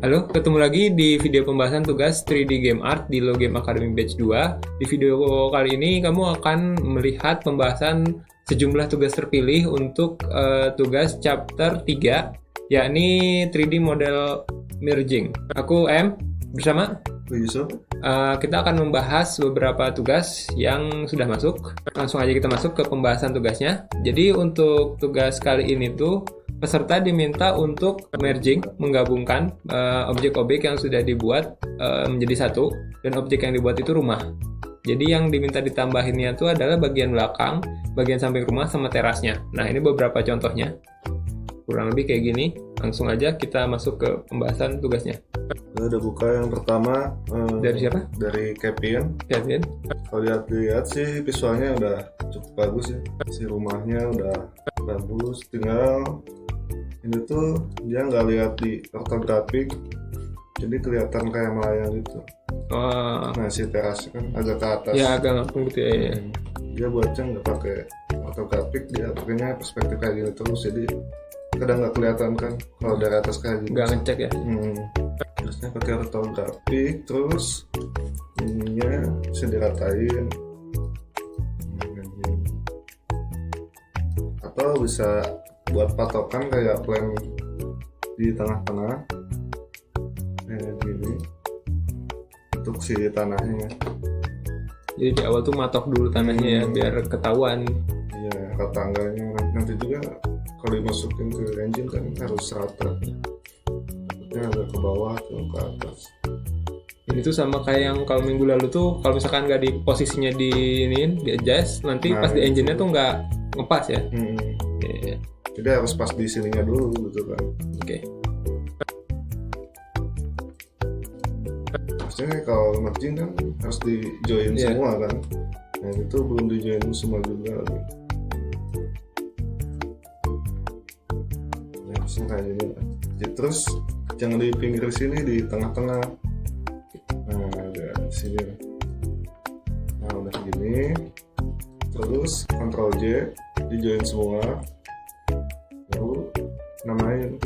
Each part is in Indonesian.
Halo, ketemu lagi di video pembahasan tugas 3D Game Art di Low Game Academy Batch 2. Di video kali ini kamu akan melihat pembahasan sejumlah tugas terpilih untuk tugas chapter 3, yakni 3D Model Merging. Aku M, bersama Yusuf. Kita akan membahas beberapa tugas yang sudah masuk. Langsung aja kita masuk ke pembahasan tugasnya. Jadi untuk tugas kali ini tuh peserta diminta untuk merging, menggabungkan objek-objek yang sudah dibuat menjadi satu, dan objek yang dibuat itu rumah. Jadi yang diminta ditambahinnya itu adalah bagian belakang, bagian samping rumah, sama terasnya. Nah, ini beberapa contohnya. Kurang lebih kayak gini. Langsung aja kita masuk ke pembahasan tugasnya. Kita udah buka yang pertama. Dari siapa? Dari Kevin. Kevin. Kalau lihat sih visualnya udah cukup bagus ya. Si rumahnya udah bagus. Tinggal ini tuh dia nggak lihat di ortografik, jadi kelihatan kayak melayang gitu. Nah, si teras kan agak ke atas. Ya, agak ngapung gitu ya. Dia buatnya nggak pakai ortografik, dia pakainya perspektif kayak gini terus, jadi kadang nggak kelihatan kan kalau dari atas kayak gini. Nggak ngecek ya. Terusnya pakai ortografik, terus ininya bisa diratain, atau bisa buat patokan kayak plan di tengah-tengah kayak gini untuk si tanahnya. Jadi di awal tuh matok dulu tanahnya ya, biar ketahuan. Iya, tangganya nanti juga kalau dimasukin ke engine kan harus rata, takutnya agak ke bawah atau ke atas. Ini tuh sama kayak yang kalau minggu lalu tuh, kalau misalkan nggak di posisinya di adjust, nanti pas di engine-nya tuh nggak ngepas ya. Yeah. Jadi harus pas di sininya dulu gitu kan. Oke. Maksudnya kalau merging kan harus di join semua kan. Nah, itu belum di join semua juga lagi. Ya, harusnya kayak gini lah. Jadi, terus jangan di pinggir sini, di tengah-tengah. Nah, ada di sini. Nah, udah gini. Terus Ctrl J, di join semua. Lalu namain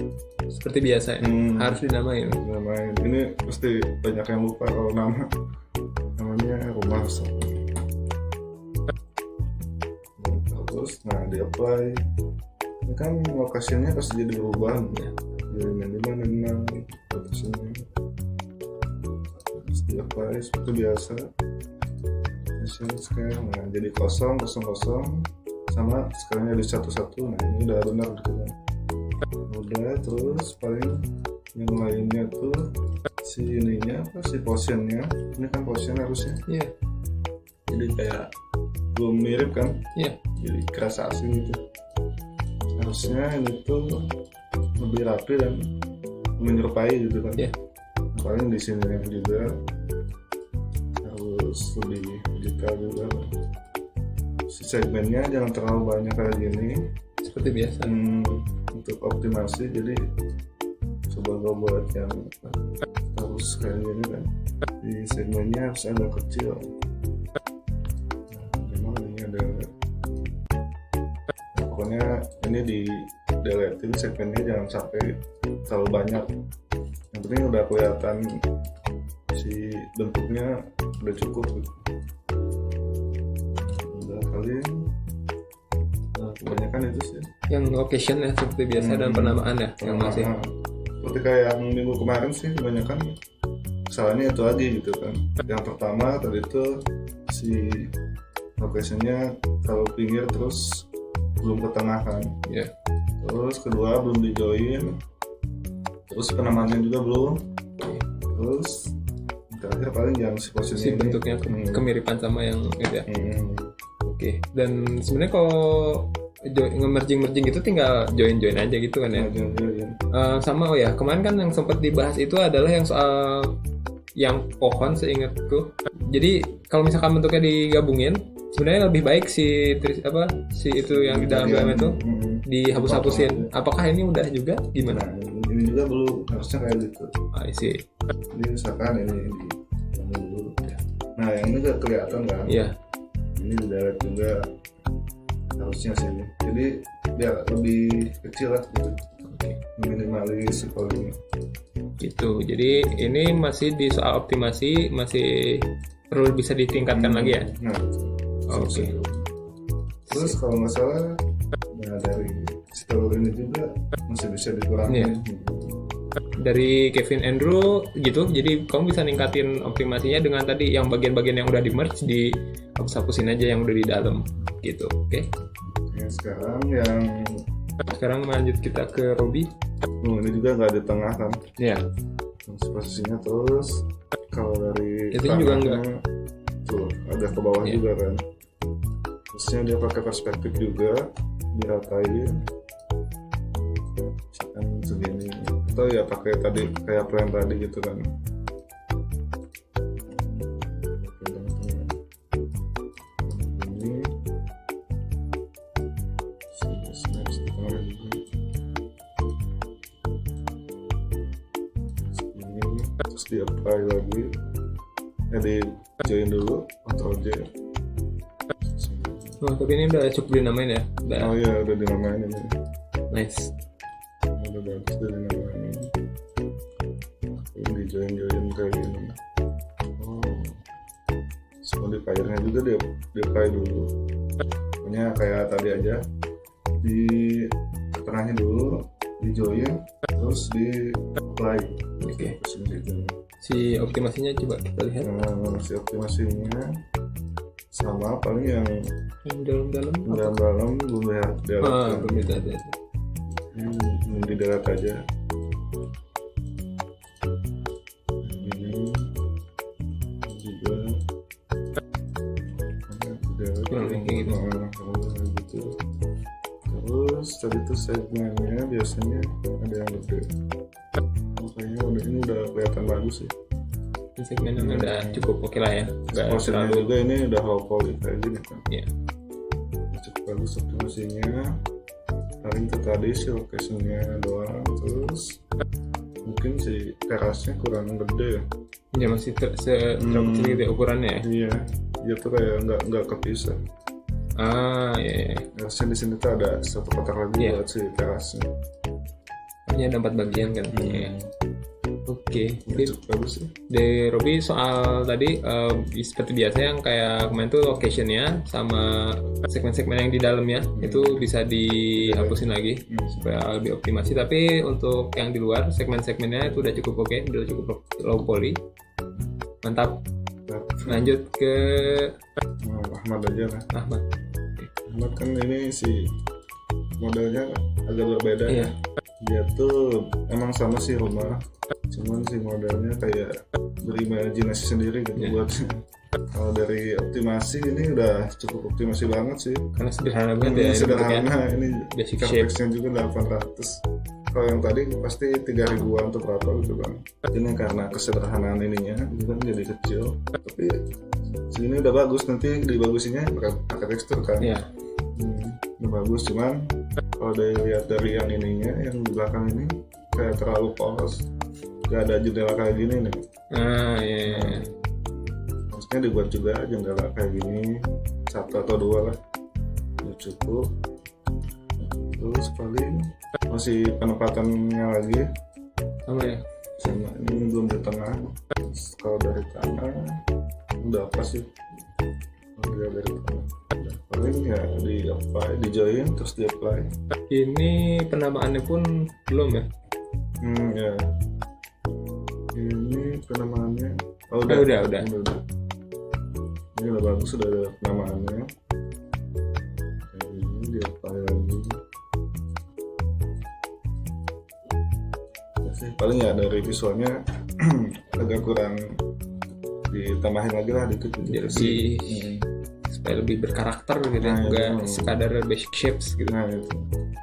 seperti biasa ya. Harus dinamain. Ini pasti banyak yang lupa kalau namanya rumah. Terus di apply, ini kan lokasinya pasti jadi berubah ya. Dari mana lokasinya, terus di apply seperti biasa. Sekarang jadi kosong, sama sekarang jadi 1-1. Nah, ini udah benar gitu kan. Udah, terus paling yang lainnya tuh si ininya apa, si positionnya. Ini kan position harusnya. Iya. Jadi kayak belum mirip kan? Iya. Jadi kerasa asing gitu. Harusnya ini tuh lebih rapi dan menyerupai gitu kan. Iya. Paling di sini juga harus lebih detail juga. Si segmennya jangan terlalu banyak kayak gini. Seperti biasa. Untuk optimasi, jadi coba gue buat yang harus kayak gini kan. Di segmennya harus agak kecil. Memang ini ada, pokoknya ini di deletein segmennya, jangan sampai terlalu banyak. Yang penting udah kelihatan si bentuknya udah cukup gitu. Udah paling kebanyakan itu sih yang location ya seperti biasa, dan penamaan ya yang masih seperti kayak yang minggu kemarin sih. Kebanyakan kesalahannya itu aja gitu kan. Yang pertama tadi itu si locationnya terlalu pinggir, terus belum ke tengah kan. Terus kedua belum di join, terus penamaannya juga belum. Terus terakhir paling yang si posisinya si bentuknya kemiripan sama yang itu ya. Oke. Dan sebenarnya kalau nge-merging itu tinggal join aja gitu kan ya. Sama kemarin kan yang sempat dibahas itu adalah yang soal yang pohon, seingatku. Jadi kalau misalkan bentuknya digabungin, sebenarnya lebih baik si itu yang di dalam itu dihapus-hapusin. Apakah ini udah juga gimana? Ini juga belum, harusnya kayak gitu. I see. Ini misalkan ini dulu. Nah, yang ini juga kelihatan kan? Iya. Ini di darat juga harusnya sini. Jadi biar lebih kecil lah gitu. Minimalis si volume. Gitu. Jadi ini masih di soal optimasi, masih perlu bisa ditingkatkan lagi ya. Nah, Oke. terus kalau nggak salah, nah dari seluruh ini juga masih bisa dikurangi. Iya. Dari Kevin Andrew gitu, jadi kamu bisa ningkatin optimasinya dengan tadi yang bagian-bagian yang udah di merge di hapus-hapusin aja yang udah di dalam gitu. Oke. Ya, sekarang Lanjut kita ke Robby. ini juga nggak di tengah kan, Ya. posisinya. Terus kalau dari Itu juga tangannya, tuh agak ke bawah Iya. juga kan. Terusnya dia pakai perspektif juga, diratain kan segini, atau ya pakai tadi kayak plan tadi gitu kan. Ini snaps di tengah juga. Ini terus di apply lagi, di join dulu, Ctrl J. Oh, tapi ini udah cukup dinamain ya. Udah Oh iya, udah dinamain ini. nice. Udah bagus, udah dinamain. Ini di join kayak gini. Oh, semua modifier-nya juga dia apply dulu. Pokoknya kayak tadi aja, di tengahnya dulu, di join, terus di apply. Oke. Terus gitu. Si optimasinya coba kita lihat. Nah, si optimasinya sama paling yang Yang dalam-dalam. dalam belum lihat Ah, belum lihat. belum di darat aja. Ini juga Kurang lebih kayak gitu. gitu. Terus tadi tuh segmennya biasanya ada yang gede. Makanya ini udah kelihatan bagus sih. Segmennya udah cukup oke lah ya. Nggak Posisinya terlalu. juga ini udah low poly kayak gini kan. Iya. Cukup bagus optimasinya. Paling itu tadi sih location-nya doang. Terus mungkin si terasnya kurang gede ya. Ya masih terlalu kecil gitu ya ukurannya ya. Iya, dia tuh kayak nggak kepisah. Ah, iya. Terasnya di sini tuh ada satu kotak lagi Iya. buat si terasnya. Ini ada 4 bagian kan. Iya. Oke. Jadi Cukup bagus sih. dari Robby soal tadi seperti biasa yang kayak kemarin tuh locationnya sama segmen-segmen yang di dalamnya itu bisa dihapusin lagi supaya lebih optimasi. Tapi untuk yang di luar segmen-segmennya itu udah cukup oke, udah cukup low poly. Mantap. Lanjut ke Nah, Ahmad aja lah. Ahmad. Ahmad kan ini si modelnya agak berbeda Iya. ya. Dia tuh emang sama sih rumah, cuman si modelnya kayak berimajinasi sendiri gitu Iya. buat. Kalau dari optimasi ini udah cukup optimasi banget sih. Karena sederhana banget Ini ya ini bentuknya. sederhana, ini Basic capex-nya juga 800. Kalau yang tadi pasti 3.000-an tuh berapa gitu kan. Ini karena kesederhanaan ininya itu kan jadi kecil. Tapi sini udah bagus, nanti dibagusinnya pakai tekstur kan. Iya. Udah bagus, cuman kalau dilihat dari yang ininya, yang di belakang ini kayak terlalu polos. Gak ada jendela kayak gini nih. Ah, iya. Maksudnya dibuat juga jendela kayak gini, 1 atau 2 lah, udah cukup. Terus paling masih penempatannya lagi Sama ya. sama ini belum di tengah. Terus kalau dari tengah udah apa sih? Kalau dia dari tengah udah. Paling ya di apply, di join terus di apply. Ini penamaannya pun belum ya. Ya. Ini penamaannya. Oh udah. Ini udah bagus, sudah ada penamaannya. Kayak gini di apply lagi. Ya sih, paling ya dari visualnya agak kurang, ditambahin lagi lah dikit gitu. Biar lebih supaya lebih berkarakter gitu ya, Nah, nggak itu. sekadar basic shapes gitu. Nah itu.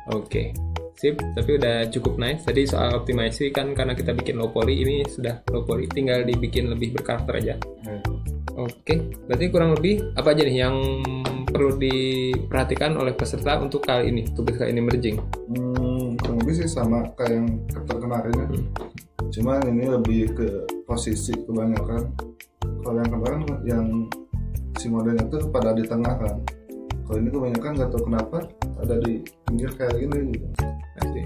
Oke, sip. Tapi udah cukup nice. Tadi soal optimasi kan karena kita bikin low poly, ini sudah low poly, tinggal dibikin lebih berkarakter aja. Nah, itu. Oke, berarti kurang lebih apa aja nih yang perlu diperhatikan oleh peserta untuk kali ini, tugas kali ini merging? Kurang lebih sih sama kayak yang chapter kemarin ya. Cuma ini lebih ke posisi kebanyakan. Kalau yang kemarin yang si modelnya tuh pada di tengah kan. Kalau ini kebanyakan nggak tahu kenapa ada di pinggir kayak gini gitu. Pasti.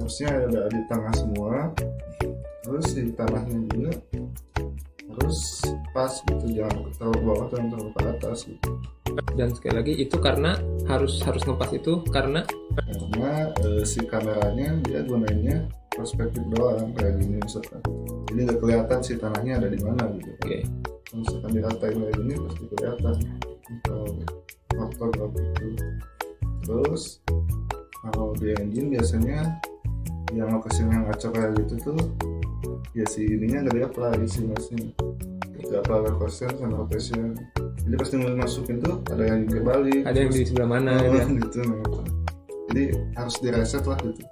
harusnya ada di tengah semua, terus di tanahnya juga harus pas gitu, jangan terlalu ke bawah dan terlalu ke atas gitu. Dan sekali lagi itu karena harus ngepas itu karena Si kameranya dia gunainnya perspektif doang kayak gini misalkan, jadi nggak kelihatan si tanahnya ada di mana gitu. oke. Kalau misalkan diratain kayak gini pasti kelihatan kalau faktor itu. Terus kalau di engine biasanya yang lokasi yang ngaco kayak gitu tuh ya si ininya nggak di-apply si mesin, nggak apply location sama rotation, jadi pasti masukin tuh ada yang kebalik, Ada yang di sebelah mana ya? gitu. Jadi harus di reset lah gitu.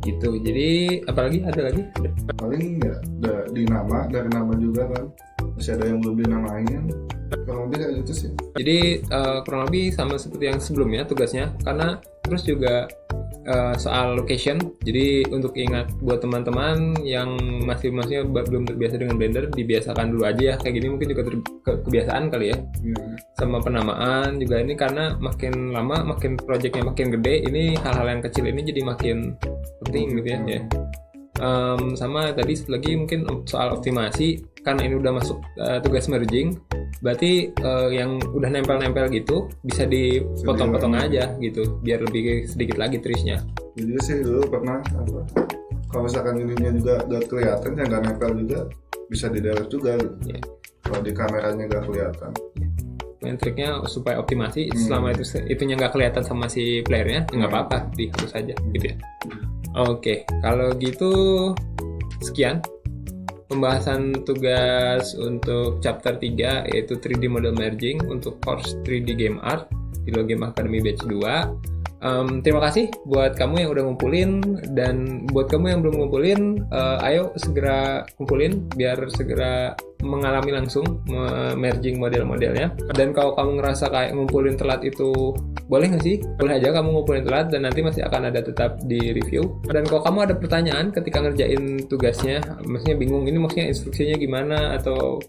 Gitu. Jadi apalagi ada lagi? Paling ya di nama, dari nama juga kan masih ada yang belum dinamain, kurang lebih kayak gitu sih. Jadi kurang lebih sama seperti yang sebelumnya tugasnya, karena terus juga soal location. Jadi untuk ingat buat teman-teman yang maksudnya belum terbiasa dengan Blender, dibiasakan dulu aja ya. Kayak gini mungkin juga kebiasaan kali ya. Sama penamaan juga ini, karena makin lama makin projectnya makin gede, ini hal-hal yang kecil ini jadi makin penting gitu ya. Sama tadi satu lagi mungkin soal optimasi, karena ini udah masuk tugas merging, berarti yang udah nempel-nempel gitu bisa dipotong-potong aja gitu biar lebih sedikit lagi trishnya. Jadi sih dulu pernah kalau misalkan ininya juga gak kelihatan, yang gak nempel juga bisa di delete juga gitu. Kalau di kameranya gak kelihatan. Yang triknya supaya optimasi, selama itunya nggak kelihatan sama si playernya, nggak apa-apa, dihapus aja gitu ya. Oke, kalau gitu sekian pembahasan tugas untuk chapter 3 yaitu 3D Model Merging untuk course 3D Game Art di Logame Academy Batch 2. Terima kasih buat kamu yang udah ngumpulin, dan buat kamu yang belum ngumpulin, ayo segera kumpulin biar segera mengalami langsung merging model-modelnya. Dan kalau kamu ngerasa kayak ngumpulin telat itu boleh nggak sih? Boleh aja kamu ngumpulin telat, dan nanti masih akan ada tetap di review. Dan kalau kamu ada pertanyaan ketika ngerjain tugasnya, maksudnya bingung ini maksudnya instruksinya gimana, atau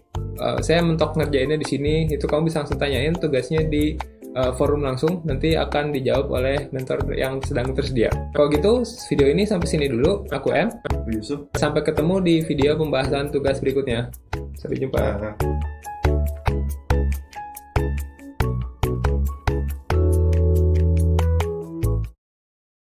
saya mentok ngerjainnya di sini, itu kamu bisa langsung tanyain tugasnya di forum langsung, nanti akan dijawab oleh mentor yang sedang tersedia. Kalau gitu, video ini sampai sini dulu. Aku M. Yusuf. Sampai ketemu di video pembahasan tugas berikutnya. Sampai jumpa.